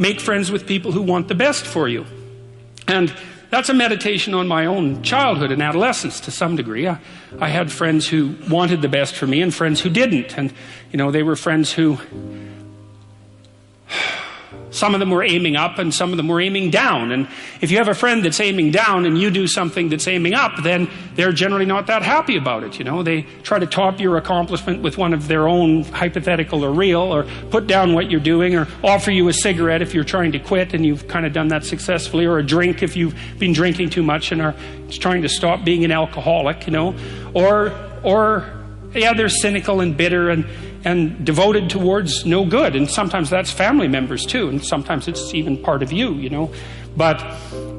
make friends with people who want the best for you. And that's a meditation on my own childhood and adolescence to some degree. I had friends who wanted the best for me and friends who didn't. And, they were friends who, some of them were aiming up and some of them were aiming down. And if you have a friend that's aiming down and you do something that's aiming up, then they're generally not that happy about it. They try to top your accomplishment with one of their own, hypothetical or real, or put down what you're doing, or offer you a cigarette if you're trying to quit and you've kind of done that successfully, or a drink if you've been drinking too much and are trying to stop being an alcoholic, or they're cynical and bitter and devoted towards no good. And sometimes that's family members too, and sometimes it's even part of you, But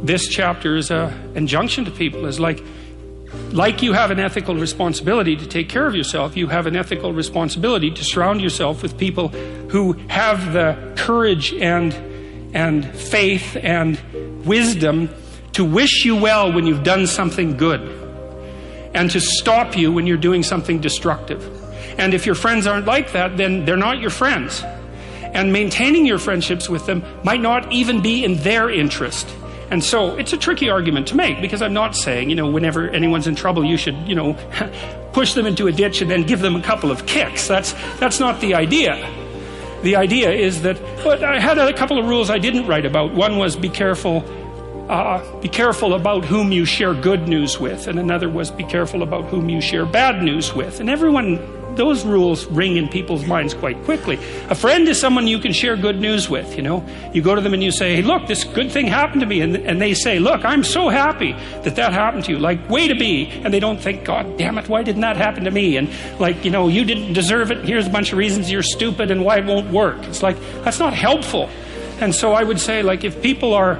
this chapter is an injunction to people, is like you have an ethical responsibility to take care of yourself, you have an ethical responsibility to surround yourself with people who have the courage and faith and wisdom to wish you well when you've done something good, and to stop you when you're doing something destructive. And if your friends aren't like that, then they're not your friends. And maintaining your friendships with them might not even be in their interest. And so it's a tricky argument to make, because I'm not saying, whenever anyone's in trouble, you should, push them into a ditch and then give them a couple of kicks. That's not the idea. The idea is that, but I had a couple of rules I didn't write about. One was be careful about whom you share good news with, and another was be careful about whom you share bad news with. And those rules ring in people's minds quite quickly. A friend is someone you can share good news with, You go to them and you say, hey, look, this good thing happened to me. And they say, look, I'm so happy that happened to you. Like, way to be. And they don't think, God damn it, why didn't that happen to me? And you didn't deserve it. Here's a bunch of reasons you're stupid and why it won't work. It's like, that's not helpful. And so I would say, if people are,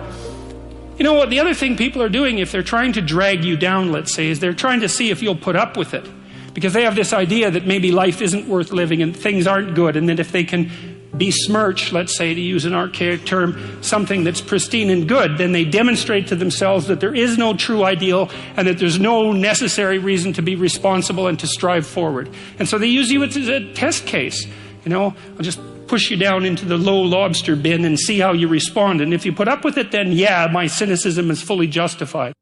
the other thing people are doing, if they're trying to drag you down, let's say, is they're trying to see if you'll put up with it. Because they have this idea that maybe life isn't worth living and things aren't good, and that if they can besmirch, let's say, to use an archaic term, something that's pristine and good, then they demonstrate to themselves that there is no true ideal and that there's no necessary reason to be responsible and to strive forward. And so they use you as a test case. I'll just push you down into the low lobster bin and see how you respond. And if you put up with it, then yeah, my cynicism is fully justified.